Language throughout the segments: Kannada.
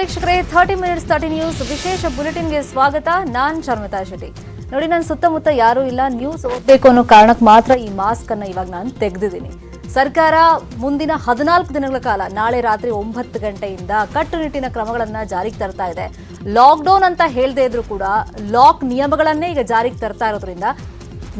ವೀಕ್ಷಕರೇ 30 ಮಿನಿಟ್ಸ್ 30 ನ್ಯೂಸ್ ವಿಶೇಷ ಬುಲೆಟಿನ್ಗೆ ಸ್ವಾಗತ. ನಾನು ಶರ್ಮಿತಾ ಶೆಟ್ಟಿ. ನೋಡಿ, ನನ್ನ ಸುತ್ತಮುತ್ತ ಯಾರೂ ಇಲ್ಲ, ನ್ಯೂಸ್ ಓದಬೇಕು ಅನ್ನೋ ಕಾರಣಕ್ಕೆ ಮಾತ್ರ ಈ ಮಾಸ್ಕ್ ಅನ್ನ ಇವಾಗ ನಾನು ತೆಗೆದಿದ್ದೀನಿ. ಸರ್ಕಾರ ಮುಂದಿನ 14 ದಿನಗಳ ಕಾಲ ನಾಳೆ ರಾತ್ರಿ 9 ಗಂಟೆಯಿಂದ ಕಟ್ಟುನಿಟ್ಟಿನ ಕ್ರಮಗಳನ್ನು ಜಾರಿಗೆ ತರ್ತಾ ಇದೆ. ಲಾಕ್ಡೌನ್ ಅಂತ ಹೇಳದೇ ಇದ್ರೂ ಕೂಡ ಲಾಕ್ ನಿಯಮಗಳನ್ನೇ ಈಗ ಜಾರಿಗೆ ತರ್ತಾ ಇರೋದ್ರಿಂದ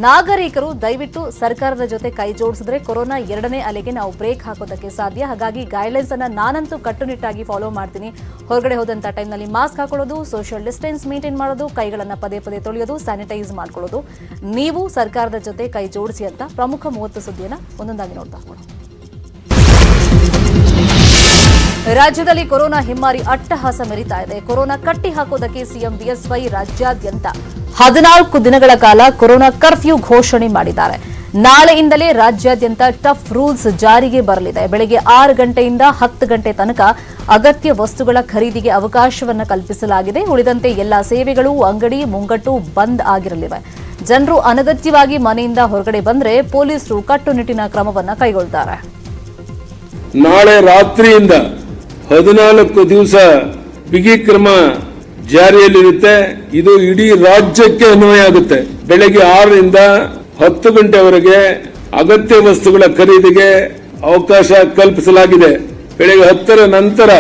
ನಾಗರಿಕರು ದಯವಿಟ್ಟು ಸರ್ಕಾರದ ಜೊತೆ ಕೈ ಜೋಡಿಸಿದ್ರೆ ಕೊರೋನಾ 2ನೇ ಅಲೆಗೆ ನಾವು ಬ್ರೇಕ್ ಹಾಕೋದಕ್ಕೆ ಸಾಧ್ಯ. ಹಾಗಾಗಿ ಗೈಡ್ಲೈನ್ಸ್ ಅನ್ನ ನಾನಂತೂ ಕಟ್ಟುನಿಟ್ಟಾಗಿ ಫಾಲೋ ಮಾಡ್ತೀನಿ. ಹೊರಗಡೆ ಹೋದಂತ ಟೈಮ್ನಲ್ಲಿ ಮಾಸ್ಕ್ ಹಾಕೊಳ್ಳೋದು, ಸೋಷಿಯಲ್ ಡಿಸ್ಟೆನ್ಸ್ ಮೇಂಟೈನ್ ಮಾಡೋದು, ಕೈಗಳನ್ನ ಪದೇ ಪದೇ ತೊಳೆಯೋದು, ಸ್ಯಾನಿಟೈಸ್ ಮಾಡ್ಕೊಳ್ಳೋದು. ನೀವು ಸರ್ಕಾರದ ಜೊತೆ ಕೈ ಜೋಡಿಸಿ ಅಂತ ಪ್ರಮುಖ 30 ಸುದ್ದಿಯನ್ನ ಒಂದೊಂದಾಗಿ ನೋಡ್ತಾ ಹೋಗೋಣ. ರಾಜ್ಯದಲ್ಲಿ ಕೊರೋನಾ ಹಿಮ್ಮಾರಿ ಅಟ್ಟಹಾಸ ಮೆರೀತಾ ಇದೆ. ಕೊರೋನಾ ಕಟ್ಟಿ ಹಾಕೋದಕ್ಕೆ ಸಿಎಂ ಬಿಎಸ್ವೈ ರಾಜ್ಯಾದ್ಯಂತ 14 ದಿನಗಳ ಕಾಲ ಕೊರೋನಾ ಕರ್ಫ್ಯೂ ಘೋಷಣೆ ಮಾಡಿದ್ದಾರೆ. ನಾಳೆಯಿಂದಲೇ ರಾಜ್ಯಾದ್ಯಂತ ಟಫ್ ರೂಲ್ಸ್ ಜಾರಿಗೆ ಬರಲಿದೆ. ಬೆಳಗ್ಗೆ 6 ಗಂಟೆಯಿಂದ 10 ಗಂಟೆ ತನಕ ಅಗತ್ಯ ವಸ್ತುಗಳ ಖರೀದಿಗೆ ಅವಕಾಶವನ್ನು ಕಲ್ಪಿಸಲಾಗಿದೆ. ಉಳಿದಂತೆ ಎಲ್ಲಾ ಸೇವೆಗಳು, ಅಂಗಡಿ ಮುಂಗಟ್ಟು ಬಂದ್ ಆಗಿರಲಿವೆ. ಜನರು ಅನಗತ್ಯವಾಗಿ ಮನೆಯಿಂದ ಹೊರಗಡೆ ಬಂದರೆ ಪೊಲೀಸರು ಕಟ್ಟುನಿಟ್ಟಿನ ಕ್ರಮವನ್ನು ಕೈಗೊಳ್ಳುತ್ತಾರೆ. ನಾಳೆ ರಾತ್ರಿಯಿಂದ 14 ದಿವಸ ಬಿಗಿ ಕ್ರಮ ಜಾರಿಯಲ್ಲಿರುತ್ತೆ. ಇದು ಇಡೀ ರಾಜ್ಯಕ್ಕೆ ಅನ್ವಯ ಆಗುತ್ತೆ. ಬೆಳಗ್ಗೆ 6 ರಿಂದ 10 ಗಂಟೆವರೆಗೆ ಅಗತ್ಯ ವಸ್ತುಗಳ ಖರೀದಿಗೆ ಅವಕಾಶ ಕಲ್ಪಿಸಲಾಗಿದೆ. ಬೆಳಗ್ಗೆ 10ರ ನಂತರ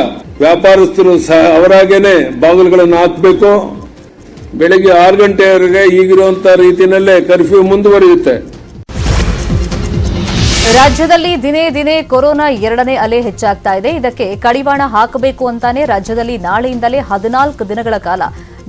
ವ್ಯಾಪಾರಸ್ಥರು ಸಹ ಅವರಾಗೇನೆ ಬಾಗಿಲುಗಳನ್ನು ಹಾಕಬೇಕು. ಬೆಳಗ್ಗೆ 6 ಗಂಟೆವರೆಗೆ ಈಗಿರುವಂತಹ ರೀತಿಯಲ್ಲೇ ಕರ್ಫ್ಯೂ ಮುಂದುವರಿಯುತ್ತೆ. ರಾಜ್ಯದಲ್ಲಿ ದಿನೇ ದಿನೇ ಕೊರೋನಾ 2ನೇ ಅಲೆ ಹೆಚ್ಚಾಗ್ತಾ ಇದೆ. ಇದಕ್ಕೆ ಕಡಿವಾಣ ಹಾಕಬೇಕು ಅಂತಾನೆ ರಾಜ್ಯದಲ್ಲಿ ನಾಳೆಯಿಂದಲೇ 14 ದಿನಗಳ ಕಾಲ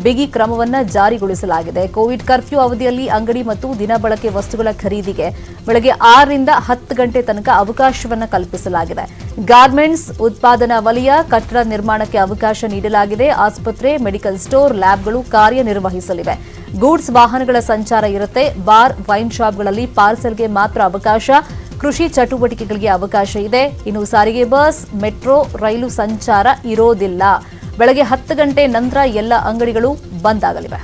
ಬಿಗಿ ಕ್ರಮವನ್ನು ಜಾರಿಗೊಳಿಸಲಾಗಿದೆ. ಕೋವಿಡ್ ಕರ್ಫ್ಯೂ ಅವಧಿಯಲ್ಲಿ ಅಂಗಡಿ ಮತ್ತು ದಿನಬಳಕೆ ವಸ್ತುಗಳ ಖರೀದಿಗೆ ಬೆಳಗ್ಗೆ 6 ರಿಂದ 10 ಗಂಟೆ ತನಕ ಅವಕಾಶವನ್ನು ಕಲ್ಪಿಸಲಾಗಿದೆ. ಗಾರ್ಮೆಂಟ್ಸ್, ಉತ್ಪಾದನಾ ವಲಯ, ಕಟ್ಟಡ ನಿರ್ಮಾಣಕ್ಕೆ ಅವಕಾಶ ನೀಡಲಾಗಿದೆ. ಆಸ್ಪತ್ರೆ, ಮೆಡಿಕಲ್ ಸ್ಟೋರ್, ಲ್ಯಾಬ್ಗಳು ಕಾರ್ಯನಿರ್ವಹಿಸಲಿವೆ. ಗೂಡ್ಸ್ ವಾಹನಗಳ ಸಂಚಾರ ಇರುತ್ತೆ. ಬಾರ್, ವೈನ್ ಶಾಪ್ಗಳಲ್ಲಿ ಪಾರ್ಸೆಲ್ಗೆ ಮಾತ್ರ ಅವಕಾಶ. ಕೃಷಿ ಚಟುವಟಿಕೆಗಳಿಗೆ ಅವಕಾಶ ಇದೆ. ಇನ್ನು ಸಾರಿಗೆ ಬಸ್, ಮೆಟ್ರೋ, ರೈಲು ಸಂಚಾರ ಇರೋದಿಲ್ಲ. ಬೆಳಗ್ಗೆ 10 ಗಂಟೆ ನಂತರ ಎಲ್ಲ ಅಂಗಡಿಗಳು ಬಂದ್ ಆಗಲಿವೆ.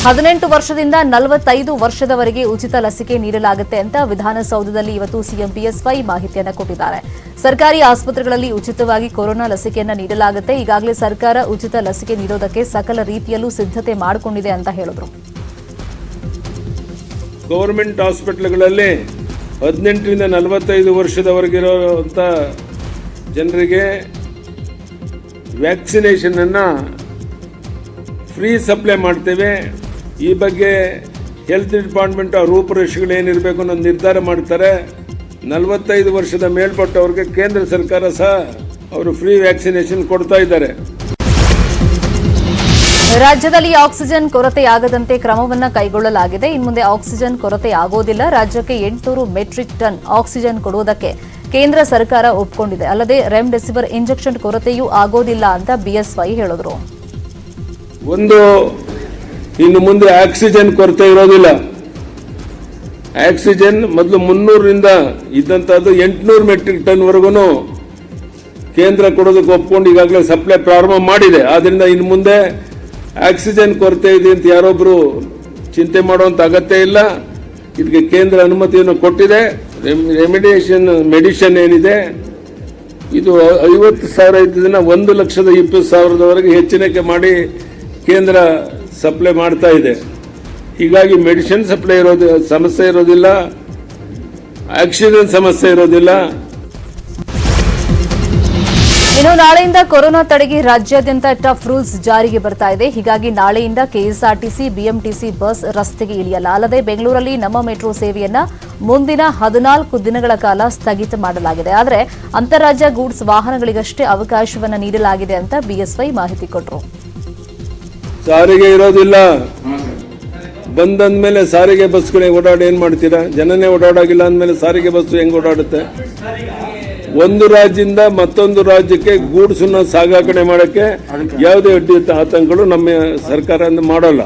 18 ವರ್ಷದಿಂದ 45 ವರ್ಷದವರೆಗೆ ಉಚಿತ ಲಸಿಕೆ ನೀಡಲಾಗುತ್ತೆ ಅಂತ ವಿಧಾನಸೌಧದಲ್ಲಿ ಇವತ್ತು ಸಿಎಂ ಬಿಎಸ್ವೈ ಮಾಹಿತಿಯನ್ನು ಕೊಟ್ಟಿದ್ದಾರೆ. ಸರ್ಕಾರಿ ಆಸ್ಪತ್ರೆಗಳಲ್ಲಿ ಉಚಿತವಾಗಿ ಕೊರೋನಾ ಲಸಿಕೆಯನ್ನು ನೀಡಲಾಗುತ್ತೆ. ಈಗಾಗಲೇ ಸರ್ಕಾರ ಉಚಿತ ಲಸಿಕೆ ನೀಡೋದಕ್ಕೆ ಸಕಲ ರೀತಿಯಲ್ಲೂ ಸಿದ್ಧತೆ ಮಾಡಿಕೊಂಡಿದೆ ಅಂತ ಹೇಳಿದ್ರು. ಗವರ್ಮೆಂಟ್ ಹಾಸ್ಪಿಟಲ್ಗಳಲ್ಲಿ 18 ರಿಂದ 45 ವರ್ಷದವರೆಗಿರುವಂಥ ಜನರಿಗೆ ವ್ಯಾಕ್ಸಿನೇಷನ್ ಅನ್ನ ಫ್ರೀ ಸಪ್ಲೈ ಮಾಡ್ತೇವೆ. ಈ ಬಗ್ಗೆ ಹೆಲ್ತ್ ಡಿಪಾರ್ಟ್ಮೆಂಟ್ ರೂಪುರೇಷೆಗಳೇನಿರಬೇಕು ಅನ್ನೋ ನಿರ್ಧಾರ ಮಾಡ್ತಾರೆ. 45 ವರ್ಷದ ಮೇಲ್ಪಟ್ಟವರಿಗೆ ಕೇಂದ್ರ ಸರ್ಕಾರ ಸಹ ಅವರು ಫ್ರೀ ವ್ಯಾಕ್ಸಿನೇಷನ್ ಕೊಡ್ತಾ ಇದ್ದಾರೆ. ರಾಜ್ಯದಲ್ಲಿ ಆಕ್ಸಿಜನ್ ಕೊರತೆಯಾಗದಂತೆ ಕ್ರಮವನ್ನು ಕೈಗೊಳ್ಳಲಾಗಿದೆ. ಇನ್ಮುಂದೆ ಆಕ್ಸಿಜನ್ ಕೊರತೆ ಆಗೋದಿಲ್ಲ. ರಾಜ್ಯಕ್ಕೆ 800 ಮೆಟ್ರಿಕ್ ಟನ್ ಆಕ್ಸಿಜನ್ ಕೊಡುವುದಕ್ಕೆ ಕೇಂದ್ರ ಸರ್ಕಾರ ಒಪ್ಪಿಕೊಂಡಿದೆ. ಅಲ್ಲದೆ ರೆಮ್ಡೆಸಿವಿರ್ ಇಂಜೆಕ್ಷನ್ ಕೊರತೆಯೂ ಆಗೋದಿಲ್ಲ ಅಂತ ಬಿಎಸ್ವೈ ಹೇಳಿದ್ರು. ಇನ್ನು ಮುಂದೆ ಆಕ್ಸಿಜನ್ ಕೊರತೆ ಇರೋದಿಲ್ಲ. ಆಕ್ಸಿಜನ್ ಮೊದಲು 300 ರಿಂದ ಇದ್ದಂತದ್ದು 800 ಮೆಟ್ರಿಕ್ ಟನ್ ವರೆಗೂ ಕೇಂದ್ರ ಕೊಡೋದಕ್ಕೆ ಒಪ್ಪಿಕೊಂಡು ಈಗಾಗಲೇ ಸಪ್ಲೈ ಪ್ರಾರಂಭ ಮಾಡಿದೆ. ಆದ್ರಿಂದ ಇನ್ನು ಮುಂದೆ ಆಕ್ಸಿಜನ್ ಕೊರತೆ ಇದೆ ಅಂತ ಯಾರೊಬ್ರು ಚಿಂತೆ ಮಾಡುವಂತ ಅಗತ್ಯ ಇಲ್ಲ. ಇದಕ್ಕೆ ಕೇಂದ್ರ ಅನುಮತಿಯನ್ನು ಕೊಟ್ಟಿದೆ. ಮೆಡಿಷನ್ ಏನಿದೆ ಇದು 50,000 ಇದ್ದದನ್ನ 1,20,000 ಹೆಚ್ಚಿನಕ್ಕೆ ಮಾಡಿ ಕೇಂದ್ರ ಸಪ್ಲೈ ಮಾಡ್ತಾ ಇದೆ. ಹೀಗಾಗಿ ಮೆಡಿಸಿನ್ ಸಪ್ಲೈ ಸಮಸ್ಯೆ ಇರೋದಿಲ್ಲ, ಆಕ್ಸಿಜನ್ ಸಮಸ್ಯೆ ಇರೋದಿಲ್ಲ. ಇನ್ನು ನಾಳೆಯಿಂದ ಕೊರೋನಾ ತಡೆಗೆ ರಾಜ್ಯಾದ್ಯಂತ ಟಫ್ ರೂಲ್ಸ್ ಜಾರಿಗೆ ಬರ್ತಾ ಇದೆ. ಹೀಗಾಗಿ ನಾಳೆಯಿಂದ ಕೆಎಸ್ಆರ್ಟಿಸಿ, ಬಿಎಂಟಿಸಿ ಬಸ್ ರಸ್ತೆಗೆ ಇಳಿಯಲ್ಲ. ಅಲ್ಲದೆ ಬೆಂಗಳೂರಲ್ಲಿ ನಮ್ಮ ಮೆಟ್ರೋ ಸೇವೆಯನ್ನ ಮುಂದಿನ 14 ದಿನಗಳ ಕಾಲ ಸ್ಥಗಿತ ಮಾಡಲಾಗಿದೆ. ಆದರೆ ಅಂತಾರಾಜ್ಯ ಗೂಡ್ಸ್ ವಾಹನಗಳಿಗಷ್ಟೇ ಅವಕಾಶವನ್ನು ನೀಡಲಾಗಿದೆ ಅಂತ ಬಿಎಸ್ವೈ ಮಾಹಿತಿ ಕೊಟ್ಟರು. ಸಾರಿಗೆ ಇರೋದಿಲ್ಲ. ಬಂದಂದ್ಮೇಲೆ ಸಾರಿಗೆ ಬಸ್ಗಳೇ ಓಡಾಡಿ ಏನ್ ಮಾಡ್ತೀರಾ? ಜನನೇ ಓಡಾಡಾಗಿಲ್ಲ ಅಂದ್ಮೇಲೆ ಸಾರಿಗೆ ಬಸ್ ಹೆಂಗ್ ಓಡಾಡುತ್ತೆ? ಒಂದು ರಾಜ್ಯದಿಂದ ಮತ್ತೊಂದು ರಾಜ್ಯಕ್ಕೆ ಗೂಡ್ಸ್ ಸಾಗಾಣೆ ಮಾಡಕ್ಕೆ ಯಾವುದೇ ಅಡ್ಡಿ ಆತಂಕಗಳು ನಮ್ಮ ಸರ್ಕಾರ ಮಾಡೋಲ್ಲ.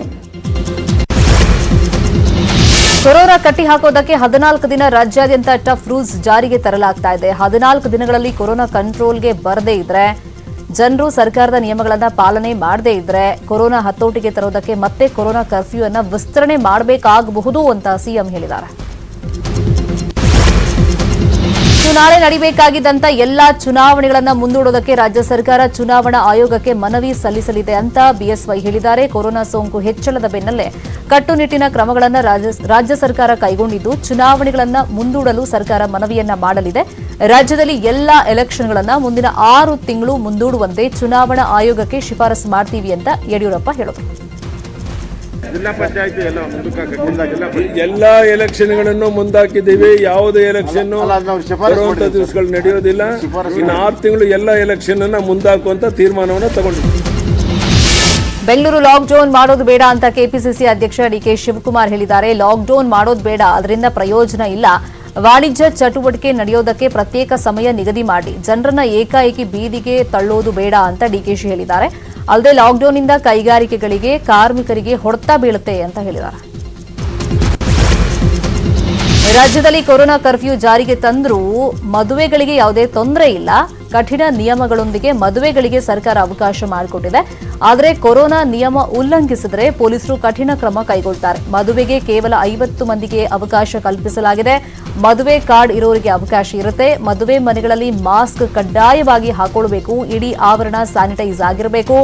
ಕೊರೋನಾ ಕಟ್ಟಿ ಹಾಕೋದಕ್ಕೆ 14 ದಿನ ರಾಜ್ಯಾದ್ಯಂತ ಟಫ್ ರೂಲ್ಸ್ ಜಾರಿಗೆ ತರಲಾಗ್ತಾ ಇದೆ. 14 ದಿನಗಳಲ್ಲಿ ಕೊರೋನಾ ಕಂಟ್ರೋಲ್ಗೆ ಬರದೇ ಇದ್ರೆ, ಜನರು ಸರ್ಕಾರದ ನಿಯಮಗಳನ್ನ ಪಾಲನೆ ಮಾಡದೇ ಇದ್ರೆ ಕೊರೋನಾ ಹತೋಟಿಗೆ ತರೋದಕ್ಕೆ ಮತ್ತೆ ಕೊರೋನಾ ಕರ್ಫ್ಯೂ ಅನ್ನ ವಿಸ್ತರಣೆ ಮಾಡಬೇಕಾಗಬಹುದು ಅಂತ ಸಿಎಂ ಹೇಳಿದ್ದಾರೆ. ಇನ್ನು ನಾಳೆ ನಡೆಯಬೇಕಾಗಿದ್ದಂತ ಎಲ್ಲಾ ಚುನಾವಣೆಗಳನ್ನ ಮುಂದೂಡೋದಕ್ಕೆ ರಾಜ್ಯ ಸರ್ಕಾರ ಚುನಾವಣಾ ಆಯೋಗಕ್ಕೆ ಮನವಿ ಸಲ್ಲಿಸಲಿದೆ ಅಂತ ಬಿಎಸ್ವೈ ಹೇಳಿದ್ದಾರೆ. ಕೊರೋನಾ ಸೋಂಕು ಹೆಚ್ಚಳದ ಬೆನ್ನಲ್ಲೇ ಕಟ್ಟುನಿಟ್ಟಿನ ಕ್ರಮಗಳನ್ನು ರಾಜ್ಯ ಸರ್ಕಾರ ಕೈಗೊಂಡಿದ್ದು ಚುನಾವಣೆಗಳನ್ನ ಮುಂದೂಡಲು ಸರ್ಕಾರ ಮನವಿಯನ್ನ ಮಾಡಲಿದೆ. ರಾಜ್ಯದಲ್ಲಿ ಎಲ್ಲಾ ಎಲೆಕ್ಷನ್ಗಳನ್ನ ಮುಂದಿನ 6 ತಿಂಗಳು ಮುಂದೂಡುವಂತೆ ಚುನಾವಣಾ ಆಯೋಗಕ್ಕೆ ಶಿಫಾರಸು ಮಾಡ್ತೀವಿ ಅಂತ ಯಡಿಯೂರಪ್ಪ ಹೇಳಿದರು. ಜಿಲ್ಲಾ ಪಂಚಾಯತ್ ಎಲ್ಲ ಎಲೆಕ್ಷನ್ಗಳನ್ನು ಮುಂದಾಕಿದ್ದೀವಿ. ಯಾವುದೇ ಎಲೆಕ್ಷನ್ ಬರುವಂತ ದಿವಸಗಳು ನಡೆಯೋದಿಲ್ಲ. ಇನ್ನು 6 ತಿಂಗಳು ಎಲ್ಲ ಎಲೆಕ್ಷನ್ ಅನ್ನ ಮುಂದಾಕುವಂತ ತೀರ್ಮಾನವನ್ನು ತಗೊಂಡಿದ್ದೀವಿ. ಬೆಂಗಳೂರು ಲಾಕ್ಡೌನ್ ಮಾಡೋದು ಬೇಡ ಅಂತ ಕೆಪಿಸಿಸಿ ಅಧ್ಯಕ್ಷ ಡಿಕೆ ಶಿವಕುಮಾರ್ ಹೇಳಿದ್ದಾರೆ. ಲಾಕ್ಡೌನ್ ಮಾಡೋದು ಬೇಡ, ಅದರಿಂದ ಪ್ರಯೋಜನ ಇಲ್ಲ. ವಾಣಿಜ್ಯ ಚಟುವಟಿಕೆ ನಡೆಯೋದಕ್ಕೆ ಪ್ರತ್ಯೇಕ ಸಮಯ ನಿಗದಿ ಮಾಡಿ, ಜನರನ್ನ ಏಕಾಏಕಿ ಬೀದಿಗೆ ತಳ್ಳೋದು ಬೇಡ ಅಂತ ಡಿಕೆಶಿ ಹೇಳಿದ್ದಾರೆ. ಅಲ್ಲದೆ ಲಾಕ್ಡೌನ್ನಿಂದ ಕೈಗಾರಿಕೆಗಳಿಗೆ, ಕಾರ್ಮಿಕರಿಗೆ ಹೊಡೆತ ಬೀಳುತ್ತೆ ಅಂತ ಹೇಳಿದ್ದಾರೆ. ರಾಜ್ಯದಲ್ಲಿ ಕೊರೋನಾ ಕರ್ಫ್ಯೂ ಜಾರಿಗೆ ತಂದರೂ ಮದುವೆಗಳಿಗೆ ಯಾವುದೇ ತೊಂದರೆ ಇಲ್ಲ. ಕಠಿಣ ನಿಯಮಗಳೊಂದಿಗೆ ಮದುವೆಗಳಿಗೆ ಸರ್ಕಾರ ಅವಕಾಶ ಮಾಡಿಕೊಟ್ಟಿದೆ. ಆದರೆ ಕೊರೋನಾ ನಿಯಮ ಉಲ್ಲಂಘಿಸಿದರೆ ಪೊಲೀಸರು ಕಠಿಣ ಕ್ರಮ ಕೈಗೊಳ್ಳುತ್ತಾರೆ. ಮದುವೆಗೆ ಕೇವಲ 50 ಮಂದಿಗೆ ಅವಕಾಶ ಕಲ್ಪಿಸಲಾಗಿದೆ. ಮದುವೆ ಕಾರ್ಡ್ ಇರೋರಿಗೆ ಅವಕಾಶ ಇರುತ್ತೆ. ಮದುವೆ ಮನೆಗಳಲ್ಲಿ ಮಾಸ್ಕ್ ಕಡ್ಡಾಯವಾಗಿ ಹಾಕೊಳ್ಳಬೇಕು. ಇಡೀ ಆವರಣ ಸ್ಯಾನಿಟೈಸ್ ಆಗಿರಬೇಕು.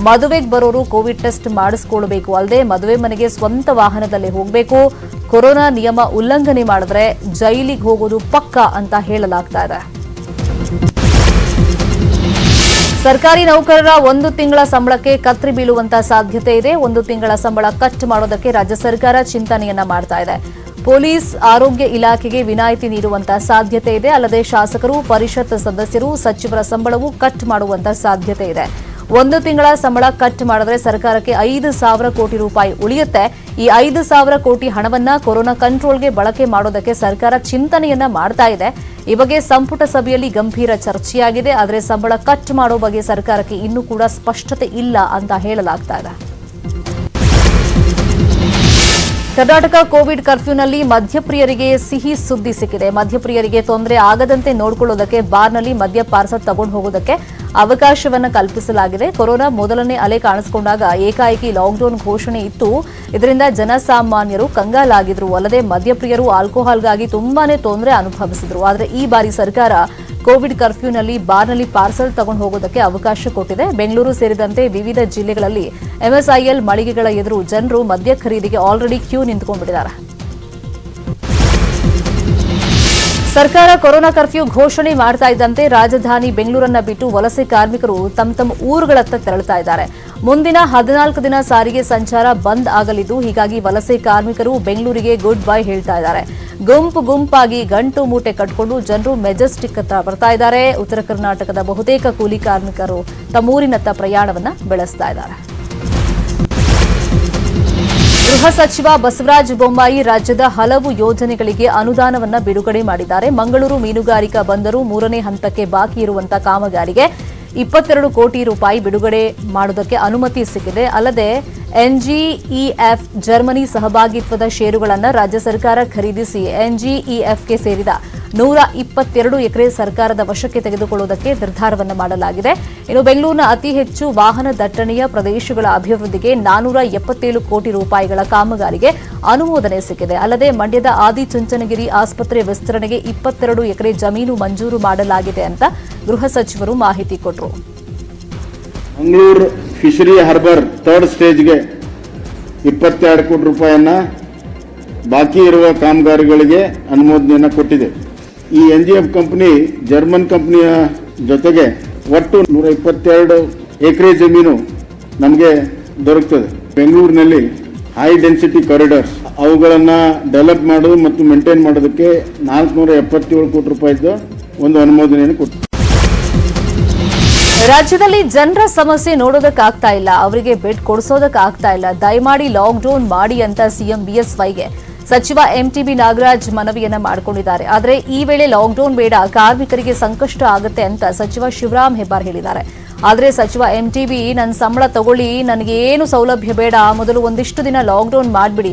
ಮದುವೆಗೆ ಬರೋರು ಕೋವಿಡ್ ಟೆಸ್ಟ್ ಮಾಡಿಸಿಕೊಳ್ಳಬೇಕು. ಅಲ್ಲದೆ ಮದುವೆ ಮನೆಗೆ ಸ್ವಂತ ವಾಹನದಲ್ಲಿ ಹೋಗಬೇಕು. ಕೊರೋನಾ ನಿಯಮ ಉಲ್ಲಂಘನೆ ಮಾಡಿದ್ರೆ ಜೈಲಿಗೆ ಹೋಗೋದು ಪಕ್ಕಾ ಅಂತ ಹೇಳಲಾಗ್ತಾ ಇದೆ. ಸರ್ಕಾರಿ ನೌಕರರ 1 ತಿಂಗಳ ಸಂಬಳಕ್ಕೆ ಕತ್ರಿ ಬೀಳುವಂತ ಸಾಧ್ಯತೆ ಇದೆ. 1 ತಿಂಗಳ ಸಂಬಳ ಕಟ್ ಮಾಡೋದಕ್ಕೆ ರಾಜ್ಯ ಸರ್ಕಾರ ಚಿಂತನೆಯನ್ನ ಮಾಡ್ತಾ ಇದೆ. ಪೊಲೀಸ್, ಆರೋಗ್ಯ ಇಲಾಖೆಗೆ ವಿನಾಯಿತಿ ನೀಡುವಂತ ಸಾಧ್ಯತೆ ಇದೆ. ಅಲ್ಲದೆ ಶಾಸಕರು, ಪರಿಷತ್ ಸದಸ್ಯರು, ಸಚಿವರ ಸಂಬಳವೂ ಕಟ್ ಮಾಡುವಂತ ಸಾಧ್ಯತೆ ಇದೆ. 1 ತಿಂಗಳ ಸಂಬಳ ಕಟ್ ಮಾಡಿದ್ರೆ ಸರ್ಕಾರಕ್ಕೆ 5,000 ಕೋಟಿ ರೂಪಾಯಿ ಉಳಿಯುತ್ತೆ. ಈ 5,000 ಕೋಟಿ ಹಣವನ್ನ ಕೊರೋನಾ ಕಂಟ್ರೋಲ್ಗೆ ಬಳಕೆ ಮಾಡೋದಕ್ಕೆ ಸರ್ಕಾರ ಚಿಂತನೆಯನ್ನ ಮಾಡ್ತಾ ಇದೆ. ಈ ಬಗ್ಗೆ ಸಂಪುಟ ಸಭೆಯಲ್ಲಿ ಗಂಭೀರ ಚರ್ಚೆಯಾಗಿದೆ. ಆದರೆ ಸಂಬಳ ಕಟ್ ಮಾಡೋ ಬಗ್ಗೆ ಸರ್ಕಾರಕ್ಕೆ ಇನ್ನೂ ಕೂಡ ಸ್ಪಷ್ಟತೆ ಇಲ್ಲ ಅಂತ ಹೇಳಲಾಗ್ತಾ ಇದೆ. ಕರ್ನಾಟಕ ಕೋವಿಡ್ ಕರ್ಫ್ಯೂನಲ್ಲಿ ಮದ್ಯಪ್ರಿಯರಿಗೆ ಸಿಹಿ ಸುದ್ದಿ ಸಿಕ್ಕಿದೆ. ಮದ್ಯಪ್ರಿಯರಿಗೆ ತೊಂದರೆ ಆಗದಂತೆ ನೋಡಿಕೊಳ್ಳೋದಕ್ಕೆ ಬಾರ್ನಲ್ಲಿ ಮದ್ಯ ಪಾರ್ಸಲ್ ತಗೊಂಡು ಹೋಗೋದಕ್ಕೆ ಅವಕಾಶವನ್ನು ಕಲ್ಪಿಸಲಾಗಿದೆ. ಕೊರೋನಾ ಮೊದಲನೇ ಅಲೆ ಕಾಣಿಸಿಕೊಂಡಾಗ ಏಕಾಏಕಿ ಲಾಕ್ಡೌನ್ ಘೋಷಣೆ ಇತ್ತು. ಇದರಿಂದ ಜನಸಾಮಾನ್ಯರು ಕಂಗಾಲಾಗಿದ್ರು. ಅಲ್ಲದೆ ಮದ್ಯಪ್ರಿಯರು ಆಲ್ಕೋಹಾಲ್ಗಾಗಿ ತುಂಬಾನೇ ತೊಂದರೆ ಅನುಭವಿಸಿದ್ರು. ಆದರೆ ಈ ಬಾರಿ ಸರ್ಕಾರ ಕೋವಿಡ್ ಕರ್ಫ್ಯೂನಲ್ಲಿ ಬಾರ್ನಲ್ಲಿ ಪಾರ್ಸಲ್ ತಗೊಂಡು ಹೋಗೋದಕ್ಕೆ ಅವಕಾಶ ಕೊಟ್ಟಿದೆ. ಬೆಂಗಳೂರು ಸೇರಿದಂತೆ ವಿವಿಧ ಜಿಲ್ಲೆಗಳಲ್ಲಿ ಎಂಎಸ್ಐಎಲ್ ಮಳಿಗೆಗಳ ಎದುರು ಜನರು ಮದ್ಯ ಖರೀದಿಗೆ ಆಲ್ರೆಡಿ ಕ್ಯೂ ನಿಂತುಕೊಂಡಿದ್ದಾರೆ. ಸರ್ಕಾರ ಕೊರೋನಾ ಕರ್ಫ್ಯೂ ಘೋಷಣೆ ಮಾಡ್ತಾ ಇದ್ದಂತೆ ರಾಜಧಾನಿ ಬೆಂಗಳೂರನ್ನ ಬಿಟ್ಟು ವಲಸೆ ಕಾರ್ಮಿಕರು ತಮ್ಮ ಊರುಗಳತ್ತ ತೆರಳುತ್ತಾ ಇದ್ದಾರೆ. ಮುಂದಿನ 14 ದಿನ ಸಾರಿಗೆ ಸಂಚಾರ ಬಂದ್ ಆಗಲಿದ್ದು, ಹೀಗಾಗಿ ವಲಸೆ ಕಾರ್ಮಿಕರು ಬೆಂಗಳೂರಿಗೆ ಗುಡ್ ಬೈ ಹೇಳ್ತಾ ಇದ್ದಾರೆ. ಗುಂಪಾಗಿ ಗಂಟು ಮೂಟೆ ಕಟ್ಟಿಕೊಂಡು ಜನರು ಮೆಜೆಸ್ಟಿಕ್ ಹತ್ರ ಬರ್ತಾ ಇದ್ದಾರೆ. ಉತ್ತರ ಕರ್ನಾಟಕದ ಬಹುತೇಕ ಕೂಲಿ ಕಾರ್ಮಿಕರು ತಮ್ಮೂರಿನತ್ತ ಪ್ರಯಾಣವನ್ನ ಬೆಳೆಸ್ತಾ ಇದ್ದಾರೆ. ಗೃಹ ಸಚಿವ ಬಸವರಾಜ ಬೊಮ್ಮಾಯಿ ರಾಜ್ಯದ ಹಲವು ಯೋಜನೆಗಳಿಗೆ ಅನುದಾನವನ್ನ ಬಿಡುಗಡೆ ಮಾಡಿದ್ದಾರೆ. ಮಂಗಳೂರು ಮೀನುಗಾರಿಕಾ ಬಂದರು 3ನೇ ಹಂತಕ್ಕೆ ಬಾಕಿ ಇರುವಂತಹ ಕಾಮಗಾರಿಗೆ 22 ಕೋಟಿ ರೂಪಾಯಿ ಬಿಡುಗಡೆ ಮಾಡುವುದಕ್ಕೆ ಅನುಮತಿ ಸಿಕ್ಕಿದೆ. ಅಲ್ಲದೆ ಎನ್ಜಿಇಎಫ್ ಜರ್ಮನಿ ಸಹಭಾಗಿತ್ವದ ಷೇರುಗಳನ್ನು ರಾಜ್ಯ ಸರ್ಕಾರ ಖರೀದಿಸಿ ಎನ್ಜಿಇಎಫ್ಗೆ ಸೇರಿದ 122 ಎಕರೆ ಸರ್ಕಾರದ ವಶಕ್ಕೆ ತೆಗೆದುಕೊಳ್ಳುವುದಕ್ಕೆ ನಿರ್ಧಾರವನ್ನು ಮಾಡಲಾಗಿದೆ. ಇನ್ನು ಬೆಂಗಳೂರಿನ ಅತಿ ಹೆಚ್ಚು ವಾಹನ ದಟ್ಟಣೆಯ ಪ್ರದೇಶಗಳ ಅಭಿವೃದ್ಧಿಗೆ 477 ಕೋಟಿ ರೂಪಾಯಿಗಳ ಕಾಮಗಾರಿಗೆ ಅನುಮೋದನೆ ಸಿಕ್ಕಿದೆ. ಅಲ್ಲದೆ ಮಂಡ್ಯದ ಆದಿಚುಂಚನಗಿರಿ ಆಸ್ಪತ್ರೆ ವಿಸ್ತರಣೆಗೆ 22 ಎಕರೆ ಜಮೀನು ಮಂಜೂರು ಮಾಡಲಾಗಿದೆ ಅಂತ ಗೃಹ ಸಚಿವರು ಮಾಹಿತಿ ಕೊಟ್ಟರು. ಮಂಗಳೂರು ಫಿಶರಿ ಹಾರ್ಬರ್ 3rd ಸ್ಟೇಜ್ಗೆ 22 ಕೋಟಿ ರೂಪಾಯಿಯನ್ನ ಬಾಕಿ ಇರುವ ಕಾಮಗಾರಿಗಳಿಗೆ ಅನುಮೋದನೆಯನ್ನು ಕೊಟ್ಟಿದೆ. ಈ ಎನ್ಜಿಎಫ್ ಕಂಪನಿ ಜರ್ಮನ್ ಕಂಪನಿಯ ಜೊತೆಗೆ ಒಟ್ಟು 122 ಎಕರೆ ಜಮೀನು ನಮಗೆ ದೊರಕುತ್ತದೆ. ಬೆಂಗಳೂರಿನಲ್ಲಿ ಹೈ ಡೆನ್ಸಿಟಿ ಕಾರಿಡಾರ್ಸ್ ಅವುಗಳನ್ನು ಡೆವಲಪ್ ಮಾಡೋದು ಮತ್ತು ಮೇಂಟೈನ್ ಮಾಡೋದಕ್ಕೆ 477 ಕೋಟಿ ರೂಪಾಯಿದ್ದು ಒಂದು ಅನುಮೋದನೆಯನ್ನು ಕೊಟ್ಟಿದೆ. ರಾಜ್ಯದಲ್ಲಿ ಜನರ ಸಮಸ್ಯೆ ನೋಡೋದಕ್ಕಾಗ್ತಾ ಇಲ್ಲ, ಅವರಿಗೆ ಬೆಡ್ ಕೊಡಿಸೋದಕ್ಕಾಗ್ತಾ ಇಲ್ಲ. ದಯಮಾಡಿ ಲಾಕ್ಡೌನ್ ಮಾಡಿ ಅಂತ ಸಿಎಂ ಬಿಎಸ್ವೈಗೆ ಸಚಿವ ಎಂಟಿಬಿ ನಾಗರಾಜ್ ಮನವಿಯನ್ನ ಮಾಡಿಕೊಂಡಿದ್ದಾರೆ. ಆದರೆ ಈ ವೇಳೆ ಲಾಕ್ಡೌನ್ ಬೇಡ, ಕಾರ್ಮಿಕರಿಗೆ ಸಂಕಷ್ಟ ಆಗುತ್ತೆ ಅಂತ ಸಚಿವ ಶಿವರಾಮ್ ಹೆಬ್ಬಾರ್ ಹೇಳಿದ್ದಾರೆ. ಆದರೆ ಸಚಿವ ಎಂಟಿಬಿ ನನ್ನ ಸಂಬಳ ತಗೊಳ್ಳಿ, ನನಗೇನು ಸೌಲಭ್ಯ ಬೇಡ, ಮೊದಲು ಒಂದಿಷ್ಟು ದಿನ ಲಾಕ್ಡೌನ್ ಮಾಡಿಬಿಡಿ.